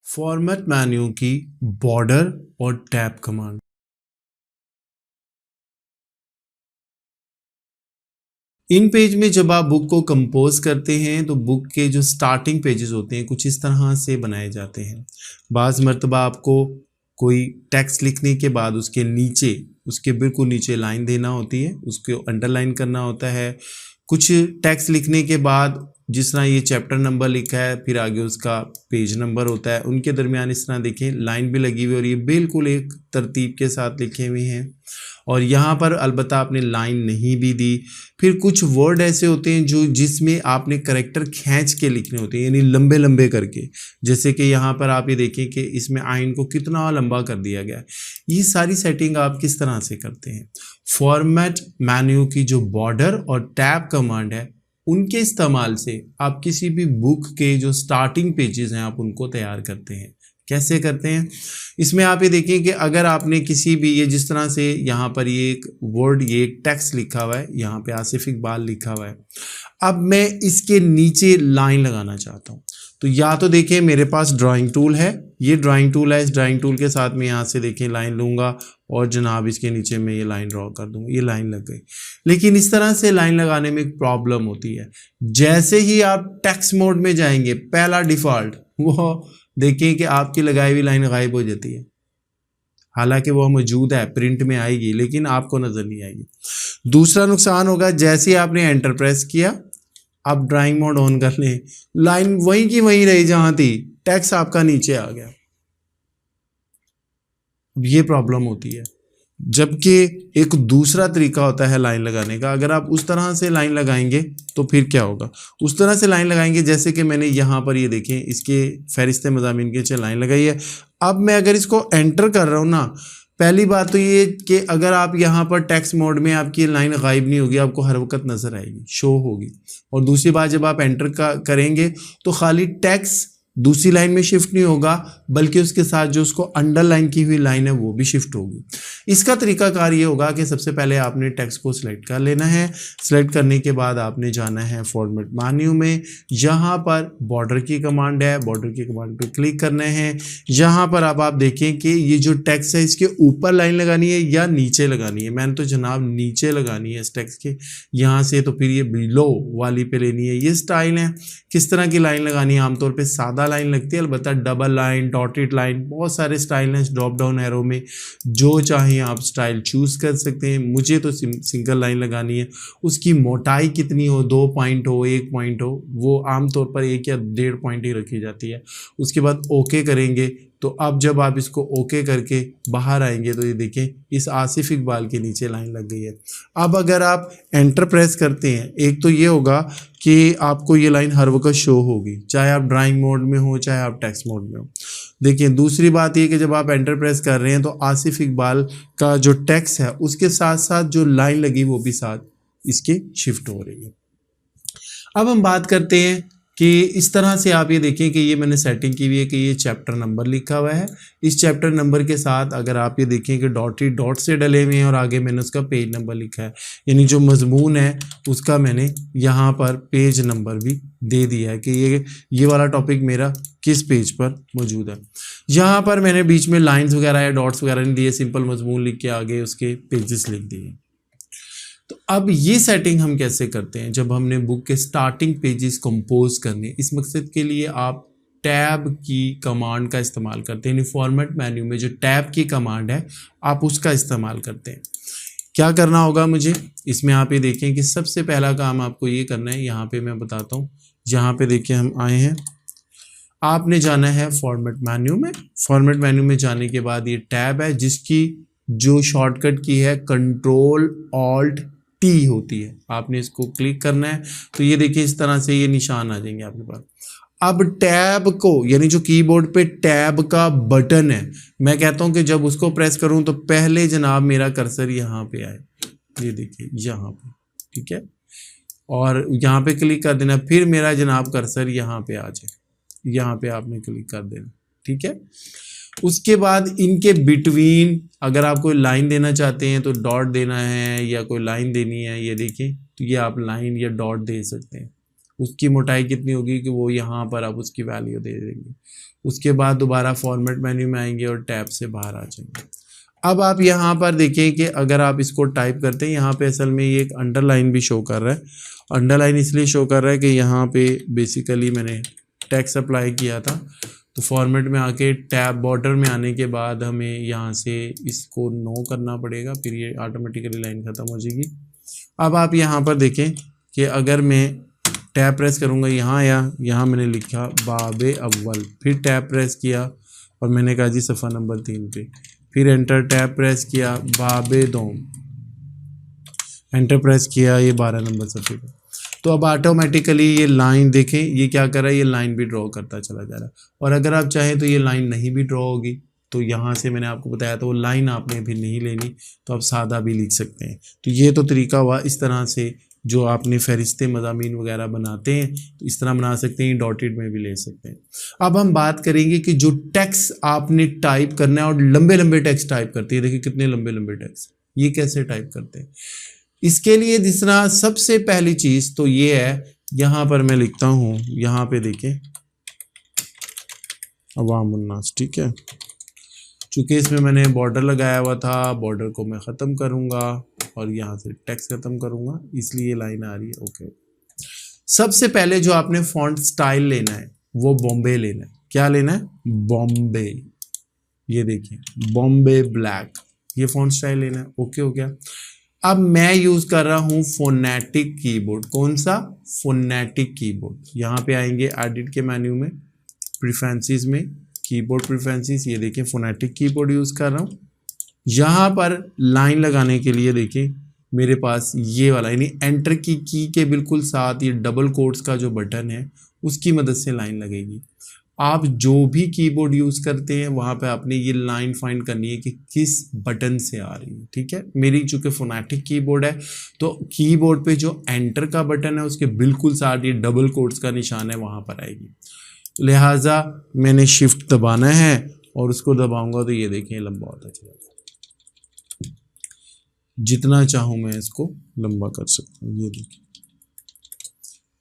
Format menu की border और tab command. इन page में जब आप बुक को कंपोज करते हैं तो बुक के जो स्टार्टिंग पेजेस होते हैं कुछ इस तरह से बनाए जाते हैं। बाज़ मर्तबा आपको कोई टेक्स्ट लिखने के बाद उसके नीचे, उसके बिल्कुल नीचे लाइन देना होती है, उसको अंडरलाइन करना होता है। कुछ टेक्स्ट लिखने के बाद जिस तरह ये चैप्टर नंबर लिखा है, फिर आगे उसका पेज नंबर होता है, उनके दरमियान इस तरह देखें लाइन भी लगी हुई और ये बिल्कुल एक तरतीब के साथ लिखे हुए हैं। और यहाँ पर अलबत्ता आपने लाइन नहीं भी दी। फिर कुछ वर्ड ऐसे होते हैं जो जिसमें आपने करेक्टर खींच के लिखने होते हैं, यानी लंबे लंबे करके, जैसे कि यहाँ पर आप ये देखें कि इसमें आइन को कितना लंबा कर दिया गया है। ये सारी सेटिंग आप किस तरह से करते हैं? फॉर्मेट मेन्यू की जो बॉर्डर और टैब कमांड है उनके इस्तेमाल से आप किसी भी बुक के जो स्टार्टिंग पेजेस हैं आप उनको तैयार करते हैं। कैसे करते हैं? इसमें आप ये देखिए कि अगर आपने किसी भी, ये जिस तरह से यहाँ पर ये एक वर्ड, ये एक टेक्स्ट लिखा हुआ है, यहाँ पे आसिफ इकबाल लिखा हुआ है। अब मैं इसके नीचे लाइन लगाना चाहता हूँ, तो या तो देखिए मेरे पास ड्राइंग टूल है, ये ड्राइंग टूल है, इस ड्राइंग टूल के साथ मैं यहाँ से देखिए लाइन लूँगा और जनाब इसके नीचे मैं ये लाइन ड्रॉ कर दूँगा, ये लाइन लग गई। लेकिन इस तरह से लाइन लगाने में एक प्रॉब्लम होती है। जैसे ही आप टेक्स्ट मोड में जाएंगे, पहला डिफ़ॉल्ट वो देखिए कि आपकी लगाई हुई लाइन गायब हो जाती है। हालांकि वो मौजूद है, प्रिंट में आएगी, लेकिन आपको नज़र नहीं आएगी। दूसरा नुकसान होगा, जैसे ही आपने एंटर प्रेस किया, आप ड्राइंग मोड ऑन कर लें, लाइन वहीं की वहीं रही जहां थी, टेक्स्ट आपका नीचे आ गया। ये प्रॉब्लम होती है। जबकि एक दूसरा तरीका होता है लाइन लगाने का। अगर आप उस तरह से लाइन लगाएंगे तो फिर क्या होगा? उस तरह से लाइन लगाएंगे जैसे कि मैंने यहाँ पर ये देखें, इसके फहरिस्त मज़ामीन के नीचे लाइन लगाई है। अब मैं अगर इसको एंटर कर रहा हूँ ना, पहली बात तो ये कि अगर आप यहाँ पर टेक्स्ट मोड में, आपकी लाइन गायब नहीं होगी, आपको हर वक्त नज़र आएगी, शो होगी। और दूसरी बात, जब आप एंटर करेंगे तो खाली टेक्स्ट दूसरी लाइन में शिफ्ट नहीं होगा, बल्कि उसके साथ जो उसको अंडरलाइन की हुई लाइन है वो भी शिफ्ट होगी। इसका तरीकाकार ये होगा कि सबसे पहले आपने टेक्स्ट को सिलेक्ट कर लेना है। सिलेक्ट करने के बाद आपने जाना है फॉर्मेट मेन्यू में, यहाँ पर बॉर्डर की कमांड है, बॉर्डर की कमांड पे क्लिक करना है। यहाँ पर अब आप देखें कि ये जो टेक्स्ट है इसके ऊपर लाइन लगानी है या नीचे लगानी है। मैंने तो जनाब नीचे लगानी है इस टेक्स्ट के, यहाँ से तो फिर ये बिलो वाली पे लेनी है। ये स्टाइल है, किस तरह की लाइन लगानी है? आमतौर पे सादा लाइन लगती है, अलबत्ता डबल लाइन, डॉटेड लाइन, बहुत सारे स्टाइल हैं ड्रॉप डाउन एरो में, जो चाहें आप स्टाइल चूज़ कर सकते हैं। मुझे तो सिंगल लाइन लगानी है। उसकी मोटाई कितनी हो, 2 पॉइंट हो, 1 पॉइंट हो, वो आमतौर पर 1 या 1.5 पॉइंट ही रखी जाती है। उसके बाद ओके करेंगे। तो अब जब आप इसको ओके करके बाहर आएंगे तो ये देखें इस आसिफ इकबाल के नीचे लाइन लग गई है। अब अगर आप एंटर प्रेस करते हैं, एक तो ये होगा कि आपको ये लाइन हर वक्त शो होगी, चाहे आप ड्राइंग मोड में हो चाहे आप टेक्स्ट मोड में हो। देखिए दूसरी बात ये कि जब आप एंटर प्रेस कर रहे हैं तो आसिफ इकबाल का जो टेक्स्ट है उसके साथ साथ जो लाइन लगी वो भी साथ इसके शिफ्ट हो रही है। अब हम बात करते हैं कि इस तरह से आप ये देखें कि ये मैंने सेटिंग की हुई है कि ये चैप्टर नंबर लिखा हुआ है। इस चैप्टर नंबर के साथ अगर आप ये देखें कि डॉटेड डॉट से डले हुए हैं और आगे मैंने उसका पेज नंबर लिखा है, यानी जो मजमून है उसका मैंने यहाँ पर पेज नंबर भी दे दिया है कि ये वाला टॉपिक मेरा किस पेज पर मौजूद है। यहाँ पर मैंने बीच में लाइन्स वगैरह या डॉट्स वगैरह नहीं दिए, सिंपल मजमून लिख के आगे उसके पेजेस लिख दिए। तो अब ये सेटिंग हम कैसे करते हैं? जब हमने बुक के स्टार्टिंग पेजेस कंपोज करने, इस मकसद के लिए आप टैब की कमांड का इस्तेमाल करते हैं। यानी फॉर्मेट मेन्यू में जो टैब की कमांड है आप उसका इस्तेमाल करते हैं। क्या करना होगा मुझे? इसमें आप ये देखें कि सबसे पहला काम आपको ये करना है, यहाँ पे मैं बताता हूँ। यहाँ पे देखिए हम आए हैं, आपने जाना है फॉर्मेट मेन्यू में। फॉर्मेट मेन्यू में जाने के बाद ये टैब है जिसकी जो शॉर्टकट की है कंट्रोल ऑल्ट टी होती है, आपने इसको क्लिक करना है। तो ये देखिए इस तरह से ये निशान आ जाएंगे आपके पास। अब टैब को, यानी जो कीबोर्ड पे टैब का बटन है, मैं कहता हूं कि जब उसको प्रेस करूं तो पहले जनाब मेरा कर्सर यहाँ पे आए, ये देखिए यहाँ पे, ठीक है, और यहाँ पे क्लिक कर देना, फिर मेरा जनाब कर्सर यहाँ पे आ जाए, यहाँ पे आपने क्लिक कर देना, ठीक है। उसके बाद इनके बिटवीन अगर आप कोई लाइन देना चाहते हैं तो डॉट देना है या कोई लाइन देनी है, ये देखिए, तो ये आप लाइन या डॉट दे सकते हैं। उसकी मोटाई कितनी होगी कि वो यहाँ पर आप उसकी वैल्यू दे देंगे। उसके बाद दोबारा फॉर्मेट मेन्यू में आएंगे और टैब से बाहर आ जाएंगे। अब आप यहाँ पर देखें कि अगर आप इसको टाइप करते हैं, यहाँ पे असल में ये एक अंडरलाइन भी शो कर रहा है। अंडरलाइन इसलिए शो कर रहा है कि यहाँ पे बेसिकली मैंने टेक्स्ट अप्लाई किया था, तो फॉर्मेट में आके टैब बॉर्डर में आने के बाद हमें यहाँ से इसको नो करना पड़ेगा, फिर ये ऑटोमेटिकली लाइन ख़त्म हो जाएगी। अब आप यहाँ पर देखें कि अगर मैं टैब प्रेस करूँगा यहाँ, या यहाँ मैंने लिखा बाबे अव्वल, फिर टैब प्रेस किया और मैंने कहा जी सफ़ा नंबर 3 पे, फिर एंटर, टैब प्रेस किया बाबे दोम, एंटर प्रेस किया, ये 12 नंबर सफ़े पे। तो अब ऑटोमेटिकली ये लाइन देखें ये क्या कर रहा है, ये लाइन भी ड्रॉ करता चला जा रहा है। और अगर आप चाहें तो ये लाइन नहीं भी ड्रॉ होगी, तो यहाँ से मैंने आपको बताया तो वो लाइन आपने भी नहीं लेनी, तो आप सादा भी लिख सकते हैं। तो ये तो तरीका हुआ, इस तरह से जो आपने फहरिस्तें मज़ामीन वगैरह बनाते हैं तो इस तरह बना सकते हैं, डॉटेड में भी ले सकते हैं। अब हम बात करेंगे कि जो टेक्स्ट आपने टाइप करना है और लंबे लंबे टेक्स्ट टाइप करते हैं, देखिए कितने लंबे लंबे टेक्स्ट, ये कैसे टाइप करते हैं। इसके लिए जिस तरह सबसे पहली चीज़ तो ये है, यहाँ पर मैं लिखता हूँ, यहाँ पे देखें अवामुन्नास, ठीक है। चूँकि इसमें मैंने बॉर्डर लगाया हुआ था, बॉर्डर को मैं ख़त्म करूँगा और यहाँ से टेक्स्ट ख़त्म करूँगा, इसलिए लाइन आ रही है। ओके, सबसे पहले जो आपने फॉन्ट स्टाइल लेना है वो बॉम्बे लेना है। क्या लेना है? बॉम्बे। ये देखिए बॉम्बे ब्लैक, ये फॉन्ट स्टाइल लेना है। ओके हो गया। अब मैं यूज़ कर रहा हूँ फोनेटिक कीबोर्ड। कौन सा? Phonetic keyboard. यहाँ पे आएंगे एडिट के मेन्यू में, प्रेफरेंसेस में, कीबोर्ड प्रेफरेंसेस, ये देखिए फोनेटिक कीबोर्ड यूज़ कर रहा हूँ। यहाँ पर लाइन लगाने के लिए देखिए मेरे पास ये वाला, यानी एंटर की के बिल्कुल साथ ये डबल कोट्स का जो बटन है उसकी मदद से लाइन लगेगी। आप जो भी कीबोर्ड यूज़ करते हैं वहाँ पे आपने ये लाइन फाइंड करनी है कि किस बटन से आ रही है, ठीक है। मेरी चूँकि फोनेटिक कीबोर्ड है तो कीबोर्ड पे जो एंटर का बटन है उसके बिल्कुल साथ ये डबल कोट्स का निशान है, वहाँ पर आएगी। लिहाजा मैंने शिफ्ट दबाना है और उसको दबाऊंगा तो ये देखिए लंबा होता चला जाएगा। जितना चाहूँ मैं इसको लंबा कर सकता हूँ, ये देखिए।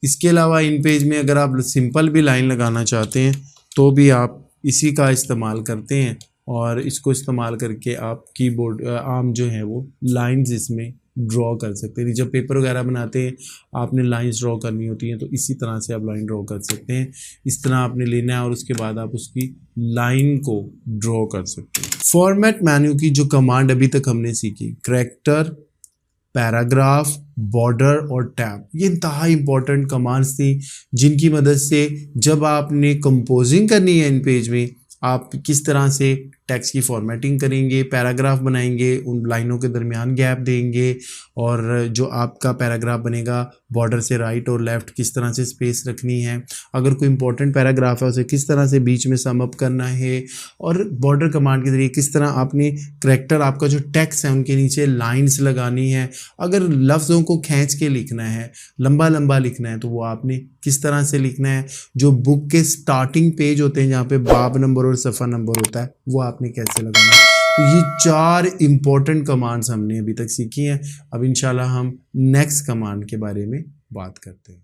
इसके अलावा इन पेज में अगर आप सिंपल भी लाइन लगाना चाहते हैं तो भी आप इसी का इस्तेमाल करते हैं और इसको इस्तेमाल करके आप कीबोर्ड आम जो है वो लाइंस इसमें ड्रॉ कर सकते हैं। जब पेपर वगैरह बनाते हैं आपने लाइंस ड्रॉ करनी होती हैं तो इसी तरह से आप लाइन ड्रॉ कर सकते हैं। इस तरह आपने लेना है और उसके बाद आप उसकी लाइन को ड्रॉ कर सकते हैं। फॉर्मेट मेन्यू की जो कमांड अभी तक हमने सीखी, कैरेक्टर, पैराग्राफ, बॉर्डर और टैब, ये इंतहा इंपॉर्टेंट कमांड्स थी जिनकी मदद से जब आपने कंपोजिंग करनी है इन पेज में आप किस तरह से टेक्स्ट की फॉर्मेटिंग करेंगे, पैराग्राफ बनाएंगे, उन लाइनों के दरमियान गैप देंगे और जो आपका पैराग्राफ बनेगा बॉर्डर से राइट और लेफ़्ट किस तरह से स्पेस रखनी है, अगर कोई इंपॉर्टेंट पैराग्राफ है उसे किस तरह से बीच में सम अप करना है और बॉर्डर कमांड के ज़रिए किस तरह आपने कैरेक्टर आपका जो टेक्स्ट है उनके नीचे लाइन्स लगानी है। अगर लफ्ज़ों को खींच के लिखना है, लंबा लंबा लिखना है तो वो आपने किस तरह से लिखना है। जो बुक के स्टार्टिंग पेज होते हैं जहाँ पे बाब नंबर और सफ़ा नंबर होता है वो आपने कैसे लगाना है। तो ये 4 इंपॉर्टेंट कमांड्स हमने अभी तक सीखी हैं। अब इंशाल्लाह हम नेक्स्ट कमांड के बारे में बात करते हैं।